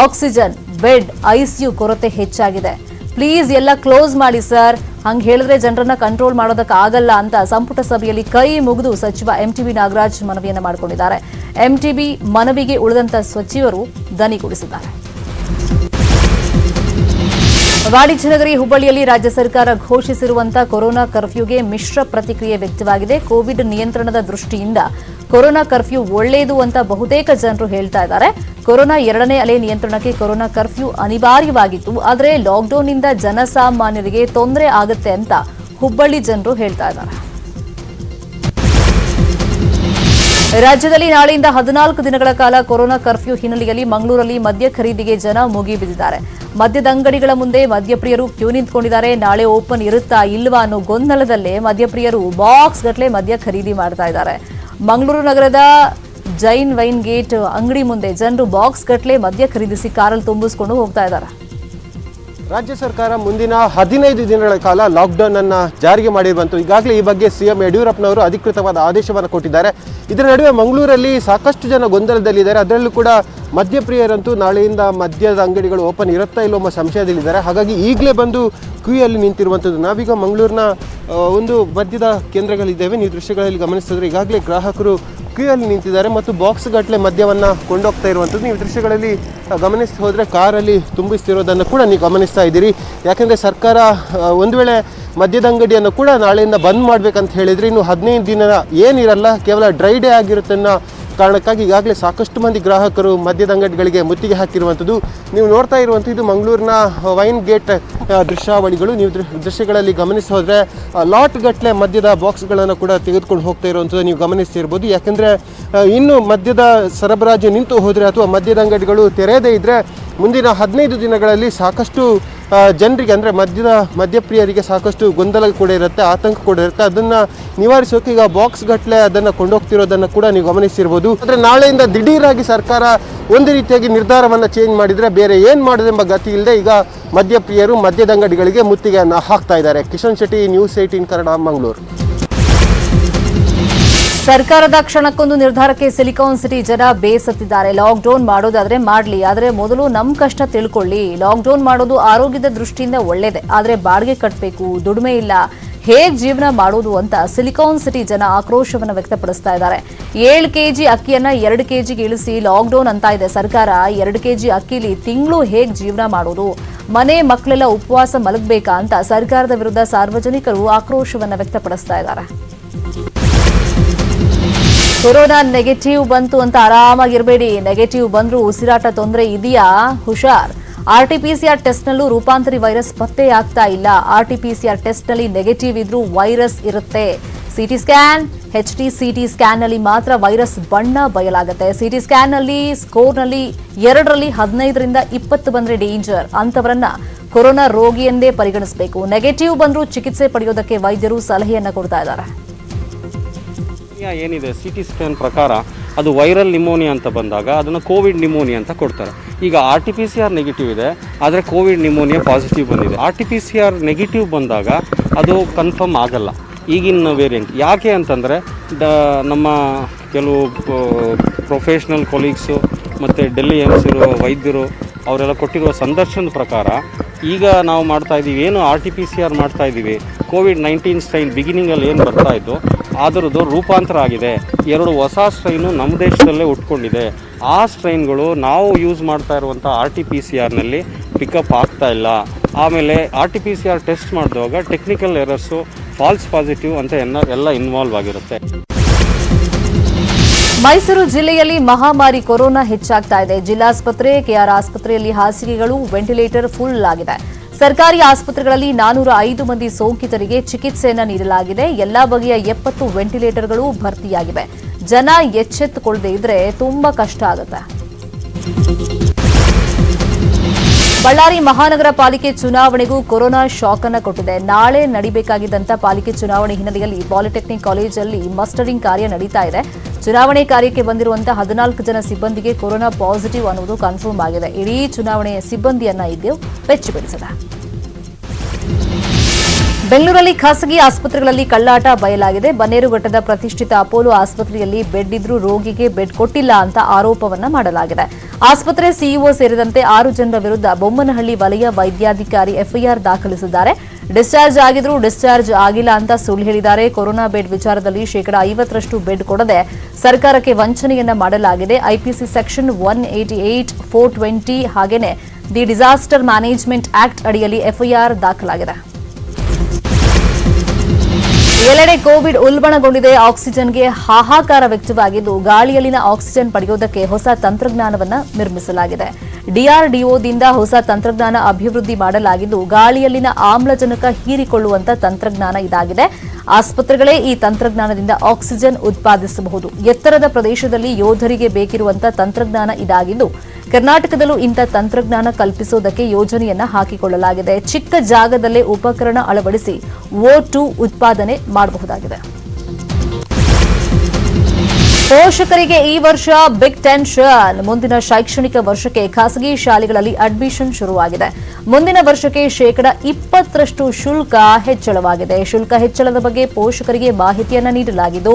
ಆಕ್ಸಿಜನ್, ಬೆಡ್, ಐಸಿಯು ಕೊರತೆ ಹೆಚ್ಚಾಗಿದೆ. ಪ್ಲೀಸ್ ಎಲ್ಲ ಕ್ಲೋಸ್ ಮಾಡಿ ಸರ್. ಹಂಗೆ ಹೇಳಿದ್ರೆ ಜನರನ್ನ ಕಂಟ್ರೋಲ್ ಮಾಡೋದಕ್ಕೆ ಆಗಲ್ಲ ಅಂತ ಸಂಪುಟ ಸಭೆಯಲ್ಲಿ ಕೈ ಮುಗಿದು ಸಚಿವ ಎಂಟಿಬಿ ನಾಗರಾಜ್ ಮನವಿಯನ್ನ ಮಾಡಿಕೊಂಡಿದ್ದಾರೆ. ಎಂಟಿಬಿ ಮನವಿಗೆ ಉಳಿದಂತ ಸಚಿವರು ದನಿಗೂಡಿಸಿದ್ದಾರೆ. ವಾಣಿಜ್ಯ ನಗರಿ ಹುಬ್ಬಳ್ಳಿಯಲ್ಲಿ ರಾಜ್ಯ ಸರ್ಕಾರ ಘೋಷಿಸಿರುವಂತಹ ಕೊರೋನಾ ಕರ್ಫ್ಯೂಗೆ ಮಿಶ್ರ ಪ್ರತಿಕ್ರಿಯೆ ವ್ಯಕ್ತವಾಗಿದೆ. ಕೋವಿಡ್ ನಿಯಂತ್ರಣದ ದೃಷ್ಟಿಯಿಂದ ಕೊರೋನಾ ಕರ್ಫ್ಯೂ ಒಳ್ಳೆಯದು ಅಂತ ಬಹುತೇಕ ಜನರು ಹೇಳ್ತಾ ಇದ್ದಾರೆ. ಕೊರೋನಾ ಎರಡನೇ ಅಲೆ ನಿಯಂತ್ರಣಕ್ಕೆ ಕೊರೋನಾ ಕರ್ಫ್ಯೂ ಅನಿವಾರ್ಯವಾಗಿತ್ತು. ಆದರೆ ಲಾಕ್ಡೌನ್ನಿಂದ ಜನಸಾಮಾನ್ಯರಿಗೆ ತೊಂದರೆ ಆಗುತ್ತೆ ಅಂತ ಹುಬ್ಬಳ್ಳಿ ಜನರು ಹೇಳ್ತಾ ಇದ್ದಾರೆ. ರಾಜ್ಯದಲ್ಲಿ ನಾಳೆಯಿಂದ 14 ದಿನಗಳ ಕಾಲ ಕೊರೋನಾ ಕರ್ಫ್ಯೂ ಹಿನ್ನೆಲೆಯಲ್ಲಿ ಮಂಗಳೂರಲ್ಲಿ ಮದ್ಯ ಖರೀದಿಗೆ ಜನ ಮುಗಿಬಿದ್ದಿದ್ದಾರೆ. ಮದ್ಯದ ಅಂಗಡಿಗಳ ಮುಂದೆ ಮದ್ಯಪ್ರಿಯರು ಕ್ಯೂ ನಿಂತ್ಕೊಂಡಿದ್ದಾರೆ. ನಾಳೆ ಓಪನ್ ಇರುತ್ತಾ ಇಲ್ವಾ ಅನ್ನೋ ಗೊಂದಲದಲ್ಲೇ ಮದ್ಯಪ್ರಿಯರು ಬಾಕ್ಸ್ ಗಟ್ಟಲೆ ಮದ್ಯ ಖರೀದಿ ಮಾಡ್ತಾ ಇದ್ದಾರೆ. ಮಂಗಳೂರು ನಗರದ ಜೈನ್ ವೈನ್ ಗೇಟ್ ಅಂಗಡಿ ಮುಂದೆ ಜನರು ಬಾಕ್ಸ್ ಗಟ್ಟಲೆ ಮದ್ಯ ಖರೀದಿಸಿ ಕಾರಲ್ಲಿ ತುಂಬಿಸಿಕೊಂಡು ಹೋಗ್ತಾ ಇದ್ದಾರೆ. ರಾಜ್ಯ ಸರ್ಕಾರ ಮುಂದಿನ 15 ದಿನಗಳ ಕಾಲ ಲಾಕ್ಡೌನ್ ಅನ್ನು ಜಾರಿಗೆ ಮಾಡಿರುವಂತು. ಈಗಾಗಲೇ ಈ ಬಗ್ಗೆ ಸಿಎಂ ಯಡಿಯೂರಪ್ಪನವರು ಅಧಿಕೃತವಾದ ಆದೇಶವನ್ನು ಕೊಟ್ಟಿದ್ದಾರೆ. ಇದರ ನಡುವೆ ಮಂಗಳೂರಲ್ಲಿ ಸಾಕಷ್ಟು ಜನ ಗೊಂದಲದಲ್ಲಿದ್ದಾರೆ. ಅದರಲ್ಲೂ ಕೂಡ ಮದ್ಯಪ್ರಿಯರಂತೂ ನಾಳೆಯಿಂದ ಮದ್ಯದ ಅಂಗಡಿಗಳು ಓಪನ್ ಇರುತ್ತಾ ಇಲ್ಲೋ ಎಂಬ ಸಂಶಯದಲ್ಲಿದ್ದಾರೆ. ಹಾಗಾಗಿ ಈಗಲೇ ಬಂದು ಕ್ಯೂಯಲ್ಲಿ ನಿಂತಿರುವಂಥದ್ದು. ನಾವೀಗ ಮಂಗಳೂರಿನ ಒಂದು ಮದ್ಯದ ಕೇಂದ್ರಗಳಿದ್ದೇವೆ. ನೀವು ದೃಶ್ಯಗಳಲ್ಲಿ ಗಮನಿಸಿದ್ರೆ ಈಗಾಗಲೇ ಗ್ರಾಹಕರು ಕ್ಯೂಯಲ್ಲಿ ನಿಂತಿದ್ದಾರೆ ಮತ್ತು ಬಾಕ್ಸ್ ಗಟ್ಟಲೆ ಮದ್ಯವನ್ನು ಕೊಂಡೋಗ್ತಾ ಇರುವಂಥದ್ದು. ನೀವು ದೃಶ್ಯಗಳಲ್ಲಿ ಗಮನಿಸ್ತಾ ಹೋದರೆ ಕಾರಲ್ಲಿ ತುಂಬಿಸ್ತಿರೋದನ್ನು ಕೂಡ ನೀವು ಗಮನಿಸ್ತಾ ಇದ್ದೀರಿ. ಯಾಕೆಂದರೆ ಸರ್ಕಾರ ಒಂದು ವೇಳೆ ಮದ್ಯದ ಅಂಗಡಿಯನ್ನು ಕೂಡ ನಾಳೆಯಿಂದ ಬಂದ್ ಮಾಡಬೇಕಂತ ಹೇಳಿದರೆ ಇನ್ನು 15 ದಿನ ಏನಿರಲ್ಲ, ಕೇವಲ ಡ್ರೈ ಡೇ ಆಗಿರುತ್ತೆ ಅನ್ನೋ ಕಾರಣಕ್ಕಾಗಿ ಈಗಾಗಲೇ ಸಾಕಷ್ಟು ಮಂದಿ ಗ್ರಾಹಕರು ಮದ್ಯದ ಅಂಗಡಿಗಳಿಗೆ ಮುತ್ತಿಗೆ ಹಾಕಿರುವಂಥದ್ದು. ನೀವು ನೋಡ್ತಾ ಇರುವಂಥ ಇದು ಮಂಗಳೂರಿನ ವೈನ್ ಗೇಟ್ ದೃಶ್ಯಾವಳಿಗಳು. ನೀವು ದೃಶ್ಯಗಳಲ್ಲಿ ಗಮನಿಸಿ ಹೋದರೆ ಲಾಟ್ ಗಟ್ಟಲೆ ಮದ್ಯದ ಬಾಕ್ಸ್ಗಳನ್ನು ಕೂಡ ತೆಗೆದುಕೊಂಡು ಹೋಗ್ತಾ ಇರುವಂಥದ್ದು ನೀವು ಗಮನಿಸ್ತಿರ್ಬೋದು. ಯಾಕೆಂದರೆ ಇನ್ನು ಮದ್ಯದ ಸರಬರಾಜು ನಿಂತು ಹೋದರೆ ಅಥವಾ ಮದ್ಯದ ಅಂಗಡಿಗಳು ತೆರೆಯದೇ ಇದ್ದರೆ ಮುಂದಿನ 15 ದಿನಗಳಲ್ಲಿ ಸಾಕಷ್ಟು ಜನರಿಗೆ ಅಂದರೆ ಮದ್ಯಪ್ರಿಯರಿಗೆ ಸಾಕಷ್ಟು ಗೊಂದಲ ಕೂಡ ಇರುತ್ತೆ, ಆತಂಕ ಕೂಡ ಇರುತ್ತೆ. ಅದನ್ನು ನಿವಾರಿಸೋಕೆ ಈಗ ಬಾಕ್ಸ್ ಗಟ್ಟಲೆ ಅದನ್ನು ಕೊಂಡೋಗ್ತಿರೋದನ್ನು ಕೂಡ ನೀವು ಗಮನಿಸಿರ್ಬೋದು. ಆದರೆ ನಾಳೆಯಿಂದ ದಿಢೀರಾಗಿ ಸರ್ಕಾರ ಒಂದು ರೀತಿಯಾಗಿ ನಿರ್ಧಾರವನ್ನು ಚೇಂಜ್ ಮಾಡಿದರೆ ಬೇರೆ ಏನು ಮಾಡೋದೆಂಬ ಗತಿ ಇಲ್ಲದೆ ಈಗ ಮದ್ಯಪ್ರಿಯರು ಮದ್ಯದ ಅಂಗಡಿಗಳಿಗೆ ಮುತ್ತಿಗೆಯನ್ನು ಹಾಕ್ತಾ ಇದ್ದಾರೆ. ಕಿಶನ್ ಶೆಟ್ಟಿ, ನ್ಯೂಸ್ 18 ಕನ್ನಡ, ಮಂಗಳೂರು. ಸರ್ಕಾರದ ಕ್ಷಣಕ್ಕೊಂದು ನಿರ್ಧಾರಕ್ಕೆ ಸಿಲಿಕಾನ್ ಸಿಟಿ ಜನ ಬೇಸತ್ತಿದ್ದಾರೆ. ಲಾಕ್ಡೌನ್ ಮಾಡೋದಾದ್ರೆ ಮಾಡಲಿ, ಆದರೆ ಮೊದಲು ನಮ್ಮ ಕಷ್ಟ ತಿಳ್ಕೊಳ್ಳಿ. ಲಾಕ್ಡೌನ್ ಮಾಡೋದು ಆರೋಗ್ಯದ ದೃಷ್ಟಿಯಿಂದ ಒಳ್ಳೇದೆ, ಆದರೆ ಬಾಡಿಗೆ ಕಟ್ಟಬೇಕು, ದುಡಿಮೆ ಇಲ್ಲ, ಹೇಗ್ ಜೀವನ ಮಾಡೋದು ಅಂತ ಸಿಲಿಕಾನ್ ಸಿಟಿ ಜನ ಆಕ್ರೋಶವನ್ನು ವ್ಯಕ್ತಪಡಿಸ್ತಾ ಇದ್ದಾರೆ. 7 ಕೆಜಿ ಅಕ್ಕಿಯನ್ನ 2 ಕೆಜಿಗೆ ಇಳಿಸಿ ಲಾಕ್ಡೌನ್ ಅಂತ ಇದೆ ಸರ್ಕಾರ. 2 ಕೆಜಿ ಅಕ್ಕಿಲಿ ತಿಂಗಳು ಹೇಗ್ ಜೀವನ ಮಾಡೋದು, ಮನೆ ಮಕ್ಕಳೆಲ್ಲ ಉಪವಾಸ ಮಲಗಬೇಕಾ ಅಂತ ಸರ್ಕಾರದ ವಿರುದ್ಧ ಸಾರ್ವಜನಿಕರು ಆಕ್ರೋಶವನ್ನು ವ್ಯಕ್ತಪಡಿಸ್ತಾ ಇದ್ದಾರೆ. ಕೊರೋನಾ ನೆಗೆಟಿವ್ ಬಂತು ಅಂತ ಆರಾಮಾಗಿರಬೇಡಿ. ನೆಗೆಟಿವ್ ಬಂದ್ರೂ ಉಸಿರಾಟ ತೊಂದರೆ ಇದೆಯಾ, ಹುಷಾರ್. ಆರ್ಟಿಪಿಸಿಆರ್ ಟೆಸ್ಟ್ನಲ್ಲೂ ರೂಪಾಂತರಿ ವೈರಸ್ ಪತ್ತೆಯಾಗ್ತಾ ಇಲ್ಲ. ಆರ್ಟಿಪಿಸಿಆರ್ ಟೆಸ್ಟ್ನಲ್ಲಿ ನೆಗೆಟಿವ್ ಇದ್ರೂ ವೈರಸ್ ಇರುತ್ತೆ. ಸಿಟಿ ಸ್ಕ್ಯಾನ್, HT-CT ಸ್ಕ್ಯಾನ್ನಲ್ಲಿ ಮಾತ್ರ ವೈರಸ್ ಬಣ್ಣ ಬಯಲಾಗುತ್ತೆ. ಸಿಟಿ ಸ್ಕ್ಯಾನ್ನಲ್ಲಿ ಸ್ಕೋರ್ನಲ್ಲಿ 2ರಲ್ಲಿ 15ರಿಂದ 20 ಬಂದ್ರೆ ಡೇಂಜರ್. ಅಂತವರನ್ನ ಕೊರೋನಾ ರೋಗಿ ಎಂದೇ ಪರಿಗಣಿಸಬೇಕು. ನೆಗೆಟಿವ್ ಬಂದ್ರೂ ಚಿಕಿತ್ಸೆ ಪಡೆಯೋದಕ್ಕೆ ವೈದ್ಯರು ಸಲಹೆಯನ್ನ ಕೊಡ್ತಾ ಇದ್ದಾರೆ. ಏನಿದೆ CT ಸ್ಕ್ಯಾನ್ ಪ್ರಕಾರ ಅದು ವೈರಲ್ ನಿಮೋನಿಯಾ ಅಂತ ಬಂದಾಗ ಅದನ್ನು ಕೋವಿಡ್ ನಿಮೋನಿಯಾ ಅಂತ ಕೊಡ್ತಾರೆ. ಈಗ RT-PCR ನೆಗೆಟಿವ್ ಇದೆ, ಆದರೆ ಕೋವಿಡ್ ನಿಮೋನಿಯಾ ಪಾಸಿಟಿವ್ ಬಂದಿದೆ. RT-PCR ನೆಗೆಟಿವ್ ಬಂದಾಗ ಅದು ಕನ್ಫರ್ಮ್ ಆಗಲ್ಲ ಈಗಿನ ವೇರಿಯಂಟ್. ಯಾಕೆ ಅಂತಂದರೆ ನಮ್ಮ ಕೆಲವು ಪ್ರೊಫೆಷ್ನಲ್ ಕೊಲೀಗ್ಸು ಮತ್ತು ಡೆಲ್ಲಿ ಏಮ್ಸ್ ಇರೋ ವೈದ್ಯರು ಅವರೆಲ್ಲ ಕೊಟ್ಟಿರುವ ಸಂದರ್ಶನದ ಪ್ರಕಾರ ಈಗ ನಾವು ಮಾಡ್ತಾ ಇದ್ದೀವಿ, ಏನು RT-PCR ಮಾಡ್ತಾ ಇದ್ದೀವಿ, COVID-19 ಸ್ಟ್ರೈನ್ ಬಿಗಿನಿಂಗಲ್ಲಿ ಏನು ಬರ್ತಾ ಇತ್ತು ಅದರದ್ದು ರೂಪಾಂತರ ಆಗಿದೆ. 2 ಹೊಸ ಸ್ಟ್ರೈನು ನಮ್ಮ ದೇಶದಲ್ಲೇ ಉಟ್ಕೊಂಡಿದೆ. ಆ ಸ್ಟ್ರೈನ್ಗಳು ನಾವು ಯೂಸ್ ಮಾಡ್ತಾ ಇರುವಂಥ RT-PCR ಪಿಕಪ್ ಆಗ್ತಾ ಇಲ್ಲ. ಆಮೇಲೆ RT-PCR ಟೆಸ್ಟ್ ಮಾಡಿದಾಗ ಟೆಕ್ನಿಕಲ್ ಎರರ್ಸು, ಫಾಲ್ಸ್ ಪಾಸಿಟಿವ್ ಅಂತ ಎಲ್ಲ ಇನ್ವಾಲ್ವ್ ಆಗಿರುತ್ತೆ. ಮೈಸೂರು ಜಿಲ್ಲೆಯಲ್ಲಿ ಮಹಾಮಾರಿ ಕೊರೋನಾ ಹೆಚ್ಚಾಗ್ತಾ ಇದೆ. ಜಿಲ್ಲಾಸ್ಪತ್ರೆ, KR ಆಸ್ಪತ್ರೆಯಲ್ಲಿ ಹಾಸಿಗೆಗಳು, ವೆಂಟಿಲೇಟರ್ ಫುಲ್ ಆಗಿದೆ. ಸರ್ಕಾರಿ ಆಸ್ಪತ್ರೆಗಳಲ್ಲಿ 405 ಮಂದಿ ಸೋಂಕಿತರಿಗೆ ಚಿಕಿತ್ಸೆಯನ್ನು ನೀಡಲಾಗಿದೆ. ಎಲ್ಲಾ ಬಗೆಯ 70 ವೆಂಟಿಲೇಟರ್ಗಳು ಭರ್ತಿಯಾಗಿವೆ. ಜನ ಎಚ್ಚೆತ್ತುಕೊಳ್ಳದೆ ಇದ್ರೆ ತುಂಬಾ ಕಷ್ಟ ಆಗುತ್ತೆ. ಬಳ್ಳಾರಿ ಮಹಾನಗರ ಪಾಲಿಕೆ ಚುನಾವಣೆಗೂ ಕೊರೋನಾ ಶಾಕ್ ಅನ್ನು ಕೊಟ್ಟಿದೆ. ನಾಳೆ ನಡೀಬೇಕಾಗಿದ್ದಂತ ಪಾಲಿಕೆ ಚುನಾವಣೆ ಹಿನ್ನೆಲೆಯಲ್ಲಿ ಪಾಲಿಟೆಕ್ನಿಕ್ ಕಾಲೇಜಲ್ಲಿ ಮಸ್ಟರಿಂಗ್ ಕಾರ್ಯ ನಡೀತಾ ಇದೆ. ಚುನಾವಣೆ ಕಾರ್ಯಕ್ಕೆ ಬಂದಿರುವಂತಹ 14 ಜನ ಸಿಬ್ಬಂದಿಗೆ ಕೊರೋನಾ ಪಾಸಿಟಿವ್ ಅನ್ನುವುದು ಕನ್ಫರ್ಮ್ ಆಗಿದೆ. ಇಡೀ ಚುನಾವಣೆ ಸಿಬ್ಬಂದಿಯನ್ನ ಇದು ಬೆಚ್ಚಿಬೀಳಿಸಿದೆ. ಬೆಂಗಳೂರಲ್ಲಿ ಖಾಸಗಿ ಆಸ್ಪತ್ರೆಗಳಲ್ಲಿ ಕಳ್ಳಾಟ ಬಯಲಾಗಿದೆ. ಬನ್ನೇರುಘಟ್ಟದ ಪ್ರತಿಷ್ಠಿತ ಅಪೋಲೋ ಆಸ್ಪತ್ರೆಯಲ್ಲಿ ಬೆಡ್ ಇದ್ರೂ ರೋಗಿಗೆ ಬೆಡ್ ಕೊಟ್ಟಿಲ್ಲ ಅಂತ ಆರೋಪವನ್ನ ಮಾಡಲಾಗಿದೆ. ಆಸ್ಪತ್ರೆ ಸಿಇಒ ಸೇರಿದಂತೆ 6 ಜನರ ವಿರುದ್ಧ ಬೊಮ್ಮನಹಳ್ಳಿ ವಲಯ ವೈದ್ಯಾಧಿಕಾರಿ FIR ದಾಖಲಿಸಿದ್ದಾರೆ. ಡಿಸ್ಚಾರ್ಜ್ ಆಗಿದ್ರೂ ಡಿಸ್ಚಾರ್ಜ್ ಆಗಿಲ್ಲ ಅಂತ ಸುಳ್ಳು ಹೇಳಿದ್ದಾರೆ. ಕೊರೋನಾ ಬೆಡ್ ವಿಚಾರದಲ್ಲಿ 50% ಬೆಡ್ ಕೊಡದೆ ಸರ್ಕಾರಕ್ಕೆ ವಂಚನೆಯನ್ನ ಮಾಡಲಾಗಿದೆ. IPC ಸೆಕ್ಷನ್ 188, 420 ಹಾಗೇನೆ ದಿ ಡಿಸಾಸ್ಟರ್ ಮ್ಯಾನೇಜ್ಮೆಂಟ್ ಆಕ್ಟ್ ಅಡಿಯಲ್ಲಿ ಎಫ್ಐಆರ್ ದಾಖಲಾಗಿದೆ. ಎಲ್ಲೆಡೆ ಕೋವಿಡ್ ಉಲ್ಬಣಗೊಂಡಿದೆ. ಆಕ್ಸಿಜನ್ಗೆ ಹಾಹಾಕಾರ ವ್ಯಕ್ತವಾಗಿದ್ದು ಗಾಳಿಯಲ್ಲಿನ ಆಕ್ಸಿಜನ್ ಪಡೆಯುವುದಕ್ಕೆ ಹೊಸ ತಂತ್ರಜ್ಞಾನವನ್ನು ನಿರ್ಮಿಸಲಾಗಿದೆ. ಡಿಆರ್ಡಿಒದಿಂದ ಹೊಸ ತಂತ್ರಜ್ಞಾನ ಅಭಿವೃದ್ಧಿ ಮಾಡಲಾಗಿದ್ದು ಗಾಳಿಯಲ್ಲಿನ ಆಮ್ಲಜನಕ ಹೀರಿಕೊಳ್ಳುವಂತ ತಂತ್ರಜ್ಞಾನ ಇದಾಗಿದೆ. ಆಸ್ಪತ್ರೆಗಳೇ ಈ ತಂತ್ರಜ್ಞಾನದಿಂದ ಆಕ್ಸಿಜನ್ ಉತ್ಪಾದಿಸಬಹುದು. ಎತ್ತರದ ಪ್ರದೇಶದಲ್ಲಿ ಯೋಧರಿಗೆ ಬೇಕಿರುವಂತಹ ತಂತ್ರಜ್ಞಾನ ಇದಾಗಿದ್ದು ಕರ್ನಾಟಕದಲ್ಲೂ ಇಂಥ ತಂತ್ರಜ್ಞಾನ ಕಲ್ಪಿಸುವುದಕ್ಕೆ ಯೋಜನೆಯನ್ನ ಹಾಕಿಕೊಳ್ಳಲಾಗಿದೆ. ಚಿಕ್ಕ ಜಾಗದಲ್ಲೇ ಉಪಕರಣ ಅಳವಡಿಸಿ O2 ಉತ್ಪಾದನೆ ಮಾಡಬಹುದಾಗಿದೆ. ಪೋಷಕರಿಗೆ ಈ ವರ್ಷ ಬಿಗ್ ಟೆನ್ಷನ್. ಮುಂದಿನ ಶೈಕ್ಷಣಿಕ ವರ್ಷಕ್ಕೆ ಖಾಸಗಿ ಶಾಲೆಗಳಲ್ಲಿ ಅಡ್ಮಿಷನ್ ಶುರುವಾಗಿದೆ. ಮುಂದಿನ ವರ್ಷಕ್ಕೆ 20% ಶುಲ್ಕ ಹೆಚ್ಚಳವಾಗಿದೆ. ಶುಲ್ಕ ಹೆಚ್ಚಳದ ಬಗ್ಗೆ ಪೋಷಕರಿಗೆ ಮಾಹಿತಿಯನ್ನ ನೀಡಲಾಗಿದ್ದು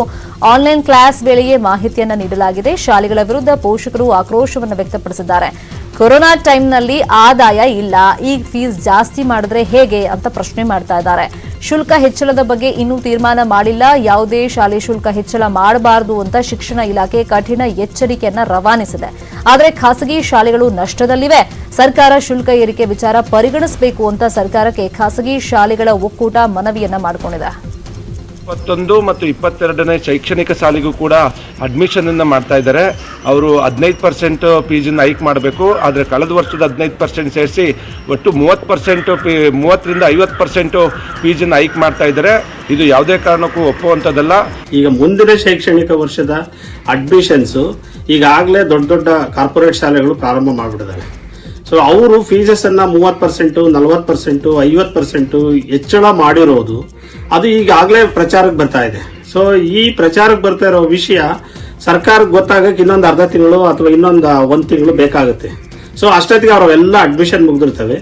ಆನ್ಲೈನ್ ಕ್ಲಾಸ್ ವೇಳೆಯೇ ಮಾಹಿತಿಯನ್ನ ನೀಡಲಾಗಿದೆ. ಶಾಲೆಗಳ ವಿರುದ್ಧ ಪೋಷಕರು ಆಕ್ರೋಶವನ್ನು ವ್ಯಕ್ತಪಡಿಸಿದ್ದಾರೆ. ಕೊರೋನಾ ಟೈಮ್ನಲ್ಲಿ ಆದಾಯ ಇಲ್ಲ, ಈಗ ಫೀಸ್ ಜಾಸ್ತಿ ಮಾಡಿದ್ರೆ ಹೇಗೆ ಅಂತ ಪ್ರಶ್ನೆ ಮಾಡ್ತಾ ಇದ್ದಾರೆ. ಶುಲ್ಕ ಹೆಚ್ಚಳದ ಬಗ್ಗೆ ಇನ್ನೂ ತೀರ್ಮಾನ ಮಾಡಿಲ್ಲ. ಯಾವುದೇ ಶಾಲೆ ಶುಲ್ಕ ಹೆಚ್ಚಳ ಮಾಡಬಾರದು ಅಂತ ಶಿಕ್ಷಣ ಇಲಾಖೆ ಕಠಿಣ ಎಚ್ಚರಿಕೆಯನ್ನ ರವಾನಿಸಿದೆ. ಆದರೆ ಖಾಸಗಿ ಶಾಲೆಗಳು ನಷ್ಟದಲ್ಲಿವೆ. ಸರ್ಕಾರ ಶುಲ್ಕ ಏರಿಕೆ ವಿಚಾರ ಪರಿಗಣಿಸಬೇಕು ಅಂತ ಸರ್ಕಾರಕ್ಕೆ ಖಾಸಗಿ ಶಾಲೆಗಳ ಒಕ್ಕೂಟ ಮನವಿಯನ್ನ ಮಾಡಿಕೊಂಡಿದೆ. 21 ಮತ್ತು 22ನೇ ಶೈಕ್ಷಣಿಕ ಸಾಲಿಗೂ ಕೂಡ ಅಡ್ಮಿಷನ್ ಅನ್ನ ಮಾಡ್ತಾ ಇದ್ದಾರೆ. ಅವರು 15% ಫೀಸನ್ನು ಹೈಕ್ ಮಾಡಬೇಕು. ಆದರೆ ಕಳೆದ ವರ್ಷದ 15% ಸೇರಿಸಿ ಒಟ್ಟು 30% 30ರಿಂದ 50% ಫೀಸನ್ನು ಹೈಕ್ ಮಾಡ್ತಾ ಇದ್ದಾರೆ. ಇದು ಯಾವುದೇ ಕಾರಣಕ್ಕೂ ಒಪ್ಪುವಂಥದ್ದಲ್ಲ. ಈಗ ಮುಂದಿನ ಶೈಕ್ಷಣಿಕ ವರ್ಷದ ಅಡ್ಮಿಷನ್ಸು ಈಗಾಗಲೇ ದೊಡ್ಡ ದೊಡ್ಡ ಕಾರ್ಪೊರೇಟ್ ಶಾಲೆಗಳು ಪ್ರಾರಂಭ ಮಾಡಿಬಿಟ್ಟಿದ್ದಾರೆ. ಸೊ ಅವರು ಫೀಸಸ್ ಅನ್ನ 30%, 40%, 50% ಹೆಚ್ಚಳ ಮಾಡಿರೋದು ಅದು ಈಗಾಗಲೇ ಪ್ರಚಾರಕ್ಕೆ ಬರ್ತಾ ಇದೆ. ಸೊ ಈ ಪ್ರಚಾರಕ್ಕೆ ಬರ್ತಾ ಇರೋ ವಿಷಯ ಸರ್ಕಾರಕ್ಕೆ ಗೊತ್ತಾಗಕ್ಕೆ ಇನ್ನೊಂದು ಅರ್ಧ ತಿಂಗಳು ಅಥವಾ ಇನ್ನೊಂದು 1 ತಿಂಗಳು ಬೇಕಾಗುತ್ತೆ. ಸೊ ಅಷ್ಟೊತ್ತಿಗೆ ಅವರೆಲ್ಲ ಅಡ್ಮಿಷನ್ ಮುಗಿದಿರ್ತವೆ.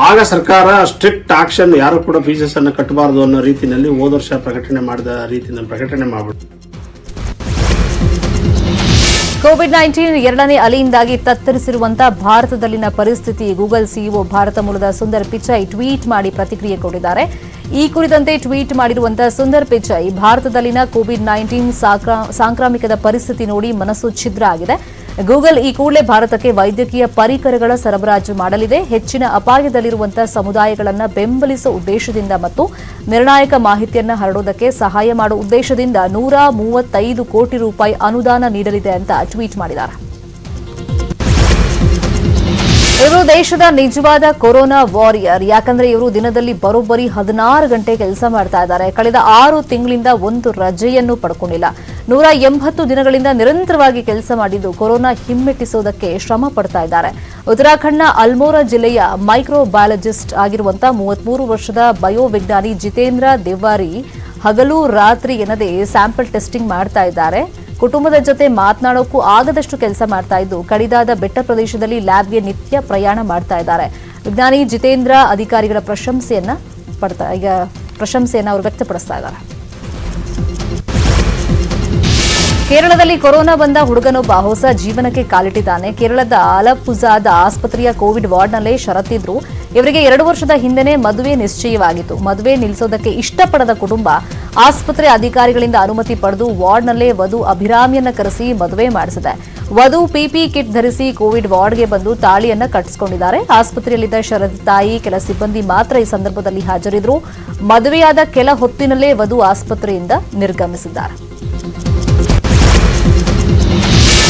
ಆಗ ಸರ್ಕಾರ ಸ್ಟ್ರಿಕ್ಟ್ ಆಕ್ಷನ್, ಯಾರು ಕೂಡ ಫೀಸಸ್ ಅನ್ನು ಕಟ್ಟಬಾರದು ಅನ್ನೋ ರೀತಿಯಲ್ಲಿ ಹೋದ ವರ್ಷ ಪ್ರಕಟಣೆ ಮಾಡಿದ ರೀತಿಯಲ್ಲಿ ಪ್ರಕಟಣೆ ಮಾಡ್ಬಿಟ್ಟು ಕೋವಿಡ್-19 ಎರಡನೇ ಅಲೆಯಿಂದಾಗಿ ತತ್ತರಿಸಿರುವಂತಹ ಭಾರತದಲ್ಲಿನ ಪರಿಸ್ಥಿತಿ ಗೂಗಲ್ ಸಿಇಒ ಭಾರತ ಮೂಲದ ಸುಂದರ್ ಪಿಚೈ ಟ್ವೀಟ್ ಮಾಡಿ ಪ್ರತಿಕ್ರಿಯೆ ಕೊಟ್ಟಿದ್ದಾರೆ. ಈ ಕುರಿತಂತೆ ಟ್ವೀಟ್ ಮಾಡಿರುವಂತಹ ಸುಂದರ್ ಪಿಚೈ, ಭಾರತದಲ್ಲಿನ ಕೋವಿಡ್-19 ಸಾಂಕ್ರಾಮಿಕದ ಪರಿಸ್ಥಿತಿ ನೋಡಿ ಮನಸ್ಸು ಛಿದ್ರ ಆಗಿದೆ. ಗೂಗಲ್ ಈ ಕೂಡಲೇ ಭಾರತಕ್ಕೆ ವೈದ್ಯಕೀಯ ಪರಿಕರಗಳ ಸರಬರಾಜು ಮಾಡಲಿದೆ. ಹೆಚ್ಚಿನ ಅಪಾಯದಲ್ಲಿರುವಂತಹ ಸಮುದಾಯಗಳನ್ನು ಬೆಂಬಲಿಸುವ ಉದ್ದೇಶದಿಂದ ಮತ್ತು ನಿರ್ಣಾಯಕ ಮಾಹಿತಿಯನ್ನು ಹರಡುವುದಕ್ಕೆ ಸಹಾಯ ಮಾಡುವ ಉದ್ದೇಶದಿಂದ 135 ಕೋಟಿ ರೂಪಾಯಿ ಅನುದಾನ ನೀಡಲಿದೆ ಅಂತ ಟ್ವೀಟ್ ಮಾಡಿದ್ದಾರೆ. ಇವರು ದೇಶದ ನಿಜವಾದ ಕೊರೋನಾ ವಾರಿಯರ್. ಯಾಕಂದ್ರೆ ಇವರು ದಿನದಲ್ಲಿ ಬರೋಬ್ಬರಿ 16 ಗಂಟೆ ಕೆಲಸ ಮಾಡ್ತಾ ಇದ್ದಾರೆ. ಕಳೆದ 6 ತಿಂಗಳಿಂದ ಒಂದು ರಜೆಯನ್ನು ಪಡ್ಕೊಂಡಿಲ್ಲ. 180 ದಿನಗಳಿಂದ ನಿರಂತರವಾಗಿ ಕೆಲಸ ಮಾಡಿದ್ದು ಕೊರೋನಾ ಹಿಮ್ಮೆಟ್ಟಿಸೋದಕ್ಕೆ ಶ್ರಮ ಪಡ್ತಾ ಇದ್ದಾರೆ. ಉತ್ತರಾಖಂಡ್ನ ಅಲ್ಮೋರಾ ಜಿಲ್ಲೆಯ ಮೈಕ್ರೋಬಯಾಲಜಿಸ್ಟ್ ಆಗಿರುವಂತಹ 33 ವರ್ಷದ ಬಯೋವಿಜ್ಞಾನಿ ಜಿತೇಂದ್ರ ದೇವಾರಿ ಹಗಲು ರಾತ್ರಿ ಎನ್ನದೇ ಸ್ಯಾಂಪಲ್ ಟೆಸ್ಟಿಂಗ್ ಮಾಡ್ತಾ ಇದ್ದಾರೆ. ಕುಟುಂಬದ ಜೊತೆ ಮಾತನಾಡೋಕ್ಕೂ ಆಗದಷ್ಟು ಕೆಲಸ ಮಾಡ್ತಾ ಇದ್ದು ಕಡಿದಾದ ಬೆಟ್ಟ ಪ್ರದೇಶದಲ್ಲಿ ಲ್ಯಾಬ್ಗೆ ನಿತ್ಯ ಪ್ರಯಾಣ ಮಾಡ್ತಾ ಇದ್ದಾರೆ. ವಿಜ್ಞಾನಿ ಜಿತೇಂದ್ರ ಅಧಿಕಾರಿಗಳ ಪ್ರಶಂಸೆಯನ್ನ ಅವರು ವ್ಯಕ್ತಪಡಿಸ್ತಾ ಇದ್ದಾರೆ. ಕೇರಳದಲ್ಲಿ ಕೊರೋನಾ ಬಂದ ಹುಡುಗನೊಬ್ಬ ಹೊಸ ಜೀವನಕ್ಕೆ ಕಾಲಿಟ್ಟಿದ್ದಾನೆ. ಕೇರಳದ ಅಲಪ್ಪುಜಾದ ಆಸ್ಪತ್ರೆಯ ಕೋವಿಡ್ ವಾರ್ಡ್ನಲ್ಲೇ ಷರತ್ತಿದ್ರು. ಇವರಿಗೆ 2 ವರ್ಷದ ಹಿಂದೆನೇ ಮದುವೆ ನಿಶ್ಚಯವಾಗಿತ್ತು. ಮದುವೆ ನಿಲ್ಲಿಸೋದಕ್ಕೆ ಇಷ್ಟಪಡದ ಕುಟುಂಬ ಆಸ್ಪತ್ರೆ ಅಧಿಕಾರಿಗಳಿಂದ ಅನುಮತಿ ಪಡೆದು ವಾರ್ಡ್ನಲ್ಲೇ ವಧು ಅಭಿರಾಮಿಯನ್ನ ಕರೆಸಿ ಮದುವೆ ಮಾಡಿಸಿದೆ. ವಧು ಪಿಪಿ ಕಿಟ್ ಧರಿಸಿ ಕೋವಿಡ್ ವಾರ್ಡ್ಗೆ ಬಂದು ತಾಳಿಯನ್ನ ಕಟ್ಟಿಸಿಕೊಂಡಿದ್ದಾರೆ. ಆಸ್ಪತ್ರೆಯಲ್ಲಿದ್ದ ಶರದ್ ತಾಯಿ, ಕೆಲ ಸಿಬ್ಬಂದಿ ಮಾತ್ರ ಈ ಸಂದರ್ಭದಲ್ಲಿ ಹಾಜರಿದ್ರು. ಮದುವೆಯಾದ ಕೆಲ ಹೊತ್ತಿನಲ್ಲೇ ವಧು ಆಸ್ಪತ್ರೆಯಿಂದ ನಿರ್ಗಮಿಸಿದ್ದಾರೆ.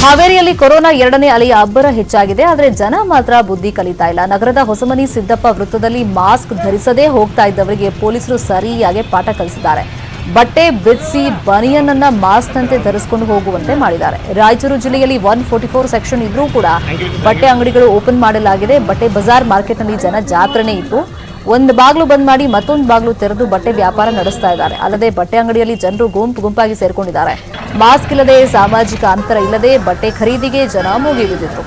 ಹಾವೇರಿಯಲ್ಲಿ ಕೊರೋನಾ ಎರಡನೇ ಅಲೆಯ ಅಬ್ಬರ ಹೆಚ್ಚಾಗಿದೆ. ಆದರೆ ಜನ ಮಾತ್ರ ಬುದ್ಧಿ ಕಲಿತಾ ಇಲ್ಲ. ನಗರದ ಹೊಸಮನಿ ಸಿದ್ದಪ್ಪ ವೃತ್ತದಲ್ಲಿ ಮಾಸ್ಕ್ ಧರಿಸದೇ ಹೋಗ್ತಾ ಇದ್ದವರಿಗೆ ಪೊಲೀಸರು ಸರಿಯಾಗಿ ಪಾಠ ಕಲಿಸಿದ್ದಾರೆ. ಬಟ್ಟೆ ಬಿಡಿಸಿ ಬನಿಯನ್ನ ಮಾಸ್ಕ್ನಂತೆ ಧರಿಸಿಕೊಂಡು ಹೋಗುವಂತೆ ಮಾಡಿದ್ದಾರೆ. ರಾಯಚೂರು ಜಿಲ್ಲೆಯಲ್ಲಿ 144 ಸೆಕ್ಷನ್ ಇದ್ರೂ ಕೂಡ ಬಟ್ಟೆ ಅಂಗಡಿಗಳು ಓಪನ್ ಮಾಡಲಾಗಿದೆ. ಬಟ್ಟೆ ಬಜಾರ್ ಮಾರ್ಕೆಟ್ನಲ್ಲಿ ಜನ ಜಾತ್ರೆನೇ ಇತ್ತು. ಒಂದು ಬಾಗ್ಲು ಬಂದ್ ಮಾಡಿ ಮತ್ತೊಂದು ಬಾಗ್ಲು ತೆರೆದು ಬಟ್ಟೆ ವ್ಯಾಪಾರ ನಡೆಸ್ತಾ ಇದ್ದಾರೆ. ಅಲ್ಲದೆ ಬಟ್ಟೆ ಅಂಗಡಿಯಲ್ಲಿ ಜನರು ಗುಂಪಾಗಿ ಸೇರ್ಕೊಂಡಿದ್ದಾರೆ. ಮಾಸ್ಕ್ ಇಲ್ಲದೆ, ಸಾಮಾಜಿಕ ಅಂತರ ಇಲ್ಲದೆ ಬಟ್ಟೆ ಖರೀದಿಗೆ ಜನ ಮುಗಿಬಿದ್ದಿದ್ರು.